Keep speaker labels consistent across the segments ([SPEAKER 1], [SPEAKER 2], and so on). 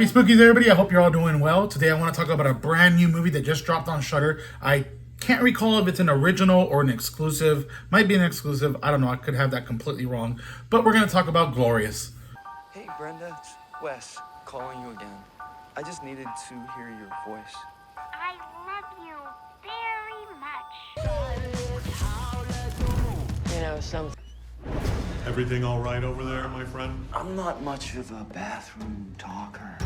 [SPEAKER 1] Happy Spookies, everybody. I hope you're all doing well. Today I want to talk about a brand new movie that just dropped on Shudder. I can't recall if it's an original or an exclusive. Might be an exclusive. I don't know. I could have that completely wrong. But we're going to talk about Glorious.
[SPEAKER 2] Hey, Brenda. It's Wes calling you again. I just needed to hear your voice.
[SPEAKER 3] I love you very much.
[SPEAKER 4] You know, something.
[SPEAKER 5] Everything all right over there, my friend?
[SPEAKER 2] I'm not much of a bathroom talker.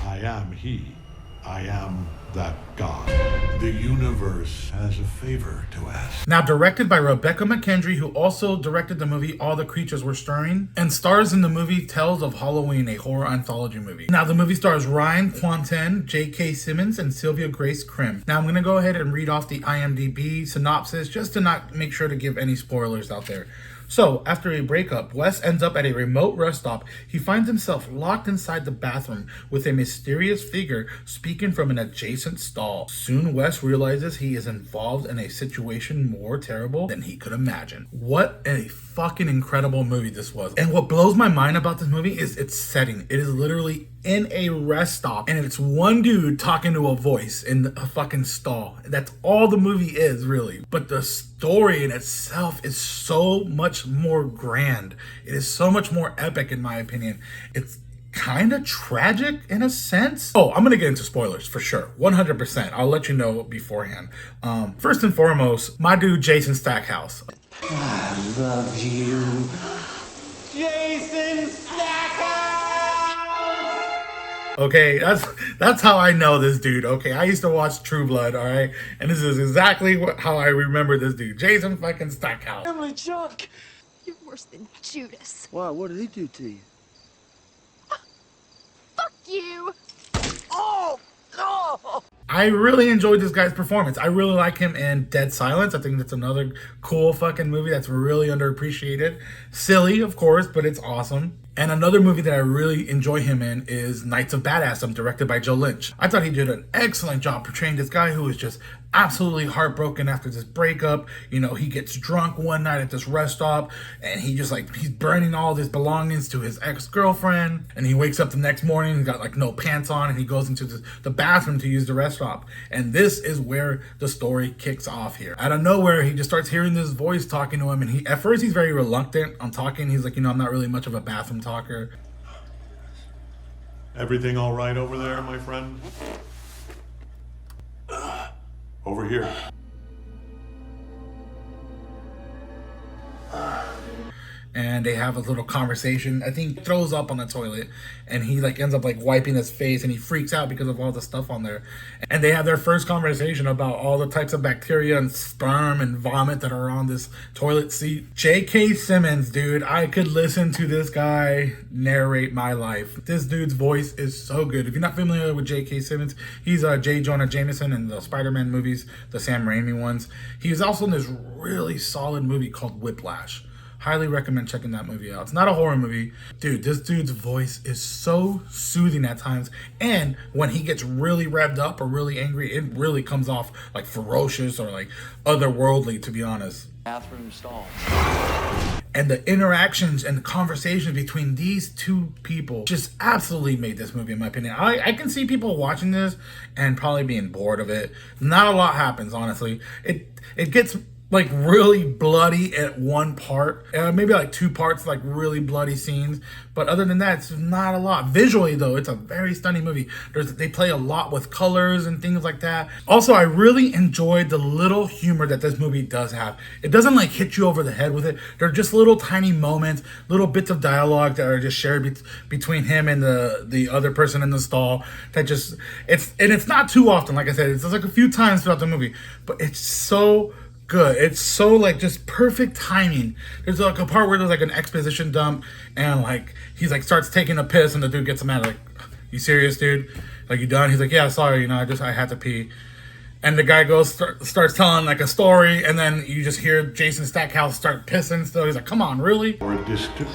[SPEAKER 5] I am he. I am that God. The universe has a favor to ask.
[SPEAKER 1] Now directed by Rebecca McKendry, who also directed the movie All the Creatures Were Stirring, and stars in the movie Tales of Halloween, a horror anthology movie. Now the movie stars Ryan Kwanten, J.K. Simmons, and Sylvia Grace Krim. Now I'm going to go ahead and read off the IMDb synopsis just to not make sure to give any spoilers out there. So, after a breakup, Wes ends up at a remote rest stop. He finds himself locked inside the bathroom with a mysterious figure speaking from an adjacent stall. Soon, Wes realizes he is involved in a situation more terrible than he could imagine. What a fucking incredible movie this was. And what blows my mind about this movie is its setting. It is literally in a rest stop, and it's one dude talking to a voice in a fucking stall. That's all the movie is, really. But the story in itself is so much more grand. It is so much more epic, in my opinion. It's kind of tragic in a sense. Oh, I'm gonna get into spoilers for sure, 100%. I'll let you know beforehand. First and foremost, my dude Jason Stackhouse.
[SPEAKER 4] I love you.
[SPEAKER 2] Jason Stackhouse!
[SPEAKER 1] Okay, that's how I know this dude. Okay, I used to watch True Blood, all right, and this is exactly how I remember this dude, Jason fucking Stackhouse.
[SPEAKER 2] Emily Chuck!
[SPEAKER 6] You're worse than Judas.
[SPEAKER 2] Why? What did he do to you?
[SPEAKER 6] Fuck you!
[SPEAKER 2] Oh! Oh!
[SPEAKER 1] I really enjoyed this guy's performance. I really like him in Dead Silence. I think that's another cool fucking movie that's really underappreciated. Silly, of course, but it's awesome. And another movie that I really enjoy him in is Knights of Badassdom, directed by Joe Lynch. I thought he did an excellent job portraying this guy who is just absolutely heartbroken after this breakup. You know, he gets drunk one night at this rest stop, and he just he's burning all of his belongings to his ex-girlfriend. And he wakes up the next morning, he's got no pants on, and he goes into the bathroom to use the rest stop. And this is where the story kicks off here. Out of nowhere, he just starts hearing this voice talking to him, and at first he's very reluctant on talking. He's like, I'm not really much of a bathroom talker.
[SPEAKER 5] Everything all right over there, my friend? Over here.
[SPEAKER 1] And they have a little conversation. I think he throws up on the toilet, and he ends up wiping his face, and he freaks out because of all the stuff on there. And they have their first conversation about all the types of bacteria and sperm and vomit that are on this toilet seat. J.K. Simmons, dude, I could listen to this guy narrate my life. This dude's voice is so good. If you're not familiar with J.K. Simmons, he's J. Jonah Jameson in the Spider-Man movies, the Sam Raimi ones. He was also in this really solid movie called Whiplash. Highly recommend checking that movie out. It's not a horror movie. Dude, this dude's voice is so soothing at times. And when he gets really revved up or really angry, it really comes off ferocious or otherworldly, to be honest.
[SPEAKER 2] Bathroom stall.
[SPEAKER 1] And the interactions and the conversations between these two people just absolutely made this movie, in my opinion. I can see people watching this and probably being bored of it. Not a lot happens, honestly. It gets really bloody at one part, maybe two parts, really bloody scenes, but other than that, it's not a lot. Visually though, it's a very stunning movie. They play a lot with colors and things like that. Also, I really enjoyed the little humor that this movie does have. It doesn't hit you over the head with it. They're just little tiny moments, little bits of dialogue that are just shared between him and the other person in the stall. It's not too often. Like I said, it's a few times throughout the movie, but it's so good. It's so just perfect timing. There's a part where there's an exposition dump, and he starts taking a piss, and the dude gets mad, you serious, dude? You done? He's yeah, sorry, I had to pee. And the guy starts telling a story, and then you just hear Jason Stackhouse start pissing. So he's come on, really?
[SPEAKER 5] Or a distant.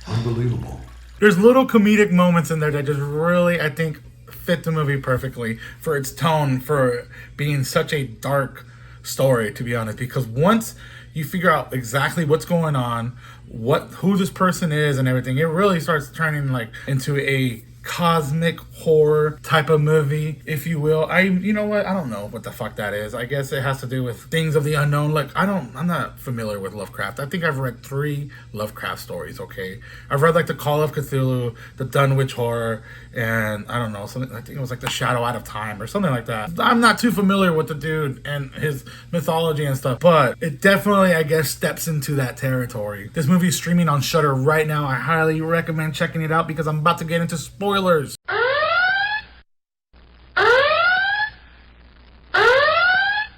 [SPEAKER 5] Unbelievable.
[SPEAKER 1] There's little comedic moments in there that just really, I think, fit the movie perfectly for its tone, for being such a dark story, to be honest. Because once you figure out exactly what's going on, who this person is, and everything. It really starts turning like into a cosmic horror type of movie, if you will. You know what? I don't know what the fuck that is. I guess it has to do with things of the unknown. Like, I'm not familiar with Lovecraft. I think I've read 3 Lovecraft stories, okay? I've read like the Call of Cthulhu, the Dunwich Horror, and I don't know, something, I think it was like the Shadow Out of Time or something like that. I'm not too familiar with the dude and his mythology and stuff, but it definitely, I guess, steps into that territory. This movie is streaming on Shudder right now. I highly recommend checking it out because I'm about to get into spoilers.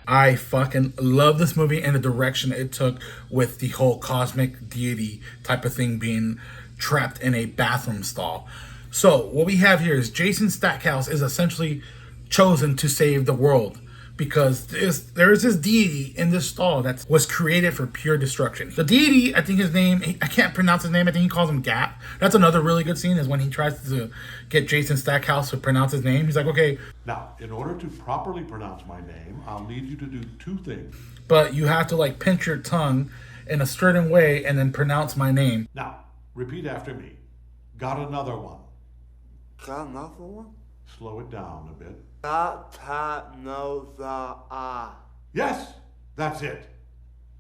[SPEAKER 1] I fucking love this movie and the direction it took with the whole cosmic deity type of thing being trapped in a bathroom stall. So what we have here is Jason Stackhouse is essentially chosen to save the world because there is this deity in this stall that was created for pure destruction. The deity, I think his name, I can't pronounce his name, I think he calls him Gat. That's another really good scene, is when he tries to get Jason Stackhouse to pronounce his name. He's like, okay.
[SPEAKER 5] Now, in order to properly pronounce my name, I'll need you to do 2 things.
[SPEAKER 1] But you have to like pinch your tongue in a certain way and then pronounce my name.
[SPEAKER 5] Now, repeat after me. Got another one.
[SPEAKER 2] Got another one?
[SPEAKER 5] Slow it down a bit. Yes, that's it.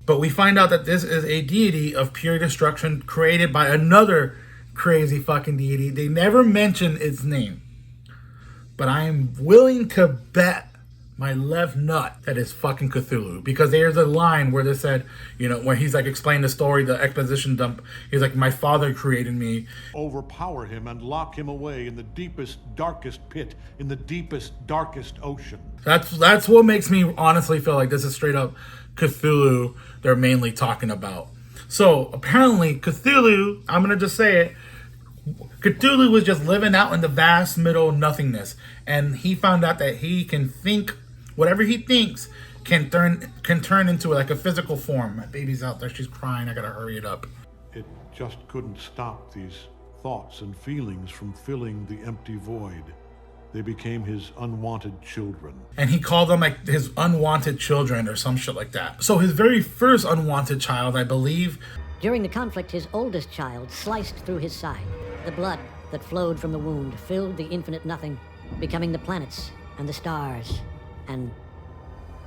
[SPEAKER 1] But we find out that this is a deity of pure destruction created by another crazy fucking deity. They never mention its name. But I am willing to bet my left nut that is fucking Cthulhu. Because there's a line where they said, you know, where he's like explaining the story, the exposition dump. He's like, my father created me.
[SPEAKER 5] Overpower him and lock him away in the deepest, darkest pit, in the deepest, darkest ocean.
[SPEAKER 1] That's what makes me honestly feel like this is straight up Cthulhu they're mainly talking about. So apparently Cthulhu, I'm going to just say it, Cthulhu was just living out in the vast middle nothingness. And he found out that he can think, whatever he thinks can turn into like a physical form. My baby's out there, she's crying, I gotta hurry it up.
[SPEAKER 5] It just couldn't stop these thoughts and feelings from filling the empty void. They became his unwanted children.
[SPEAKER 1] And he called them like his unwanted children or some shit like that. So his very first unwanted child, I believe.
[SPEAKER 7] During the conflict, his oldest child sliced through his side. The blood that flowed from the wound filled the infinite nothing, becoming the planets and the stars and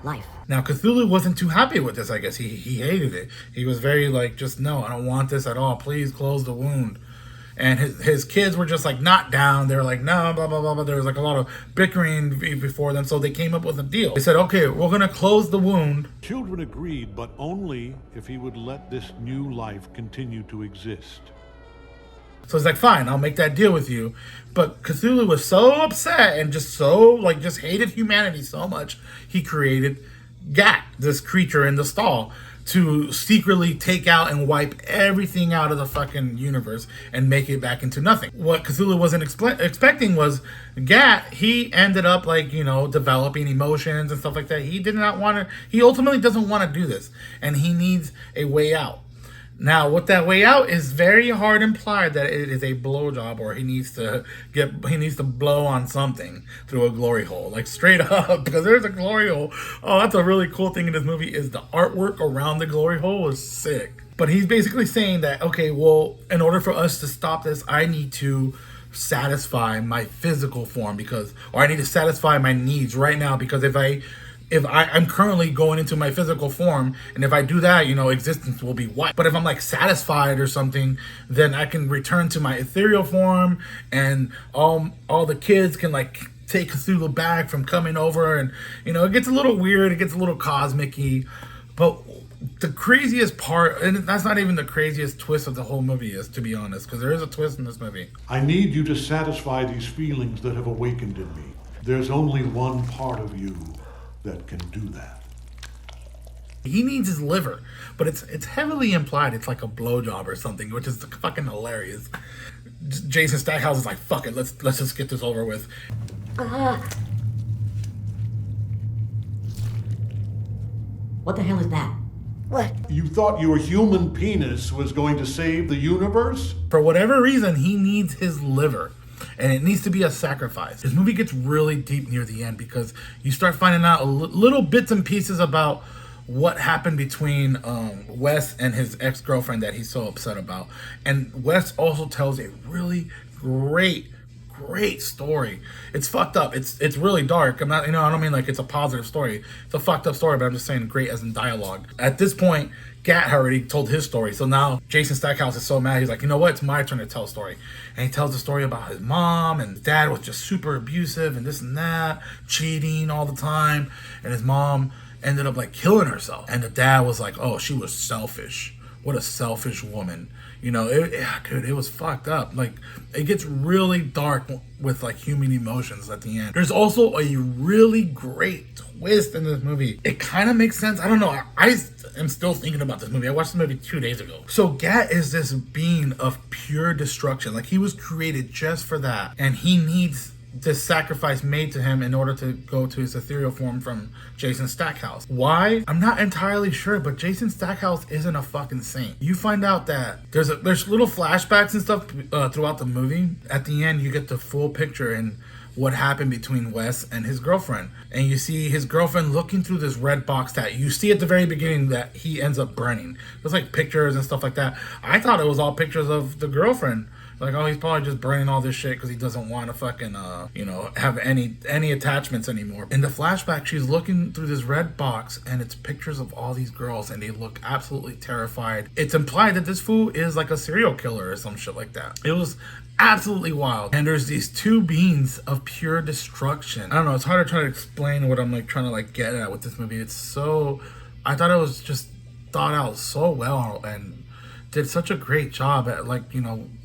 [SPEAKER 7] life.
[SPEAKER 1] Now Cthulhu wasn't too happy with this, I guess. He hated it. He was very like, just no, I don't want this at all. Please close the wound. And his kids were just like not down. They were like, no, blah, blah, blah, blah. There was like a lot of bickering before them. So they came up with a deal. They said, okay, we're going to close the wound.
[SPEAKER 5] Children agreed, but only if he would let this new life continue to exist.
[SPEAKER 1] So it's like, fine, I'll make that deal with you. But Cthulhu was so upset and just so, like, just hated humanity so much, he created Gat, this creature in the stall, to secretly take out and wipe everything out of the fucking universe and make it back into nothing. What Cthulhu wasn't expecting was Gat, he ended up, like, you know, developing emotions and stuff like that. He did not want to, he ultimately doesn't want to do this. And he needs a way out. Now, what that way out is very hard implied that it is a blowjob, or he needs to blow on something through a glory hole, like straight up, because there's a glory hole. Oh, that's a really cool thing in this movie is the artwork around the glory hole is sick. But he's basically saying that, okay, well, in order for us to stop this, I need to satisfy my physical form or I need to satisfy my needs right now, because if I'm currently going into my physical form, and if I do that, you know, existence will be wiped. But if I'm like satisfied or something, then I can return to my ethereal form, and all the kids can like take Cthulhu back from coming over, and you know, it gets a little weird, it gets a little cosmic-y. But the craziest part, and that's not even the craziest twist of the whole movie is, to be honest, because there is a twist in this movie.
[SPEAKER 5] I need you to satisfy these feelings that have awakened in me. There's only one part of you that can do that.
[SPEAKER 1] He needs his liver, but it's heavily implied it's like a blowjob or something, which is fucking hilarious. Jason Stackhouse is like, fuck it, let's just get this over with.
[SPEAKER 7] What the hell is that?
[SPEAKER 6] What?
[SPEAKER 5] You thought your human penis was going to save the universe?
[SPEAKER 1] For whatever reason, he needs his liver. And it needs to be a sacrifice. This movie gets really deep near the end because you start finding out little bits and pieces about what happened between Wes and his ex-girlfriend that he's so upset about. And Wes also tells a really great story. It's fucked up. It's really dark. I'm not, I don't mean like it's a positive story. It's a fucked up story, but I'm just saying great as in dialogue. At this point, Gat already told his story, so now Jason Stackhouse is so mad. He's like, you know what? It's my turn to tell a story. And he tells the story about his mom, and his dad was just super abusive and this and that, cheating all the time, and his mom ended up like killing herself. And the dad was like, oh, she was selfish. What a selfish woman. Dude, it was fucked up. Like, it gets really dark with like human emotions at the end. There's also a really great twist in this movie. It kind of makes sense. I don't know. I am still thinking about this movie. I watched the movie 2 days ago. So Gat is this being of pure destruction. Like, he was created just for that. And he needs this sacrifice made to him in order to go to his ethereal form from Jason Stackhouse. Why? I'm not entirely sure, but Jason Stackhouse isn't a fucking saint. You find out that there's little flashbacks and stuff throughout the movie. At the end, you get the full picture and what happened between Wes and his girlfriend. And you see his girlfriend looking through this red box that you see at the very beginning that he ends up burning. There's like pictures and stuff like that. I thought it was all pictures of the girlfriend. Like, oh, he's probably just burning all this shit because he doesn't want to fucking, have any attachments anymore. In the flashback, she's looking through this red box, and it's pictures of all these girls, and they look absolutely terrified. It's implied that this fool is like a serial killer or some shit like that. It was absolutely wild. And there's these two beings of pure destruction. I don't know, it's hard to try to explain what I'm like trying to like get at with this movie. I thought it was just thought out so well and did such a great job at like,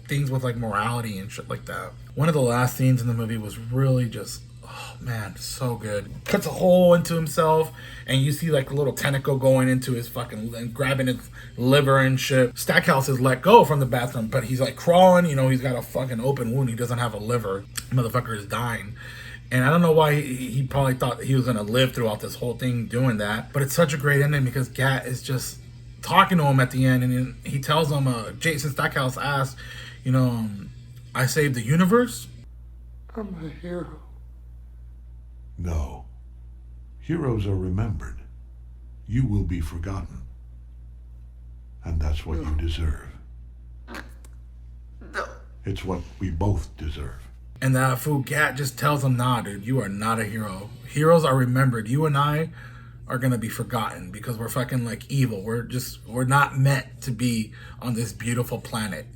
[SPEAKER 1] things with like morality and shit like that. One of the last scenes in the movie was really just, oh man, so good. Cuts a hole into himself and you see like a little tentacle going into his fucking, and grabbing his liver and shit. Stackhouse is let go from the bathroom, but he's like crawling, he's got a fucking open wound. He doesn't have a liver. Motherfucker is dying. And I don't know why he probably thought he was gonna live throughout this whole thing doing that. But it's such a great ending because Gat is just talking to him at the end, and he tells him, Jason Stackhouse asks, I saved the universe?
[SPEAKER 5] I'm a hero. No. Heroes are remembered. You will be forgotten. And that's what you deserve.
[SPEAKER 2] No.
[SPEAKER 5] It's what we both deserve.
[SPEAKER 1] And that fool Gat just tells him, nah, dude, you are not a hero. Heroes are remembered. You and I are gonna be forgotten because we're fucking like evil. We're not meant to be on this beautiful planet.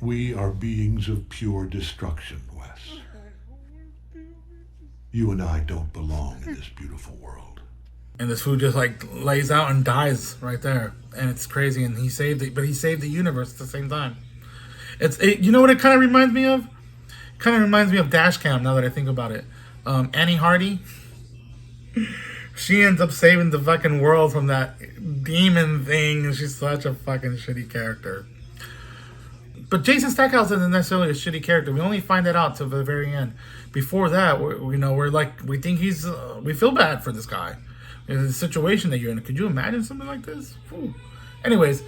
[SPEAKER 5] We are beings of pure destruction, Wes. You and I don't belong in this beautiful world.
[SPEAKER 1] And this fool just like lays out and dies right there. And it's crazy. And he saved the universe at the same time. You know what it kind of reminds me of? Kind of reminds me of Dashcam now that I think about it. Annie Hardy. She ends up saving the fucking world from that demon thing, and she's such a fucking shitty character. But Jason Stackhouse isn't necessarily a shitty character. We only find that out to the very end. Before that, we think we feel bad for this guy. In the situation that you're in. Could you imagine something like this? Ooh. Anyways,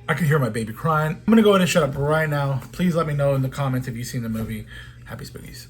[SPEAKER 1] I can hear my baby crying. I'm gonna go ahead and shut up right now. Please let me know in the comments if you've seen the movie. Happy Spookies.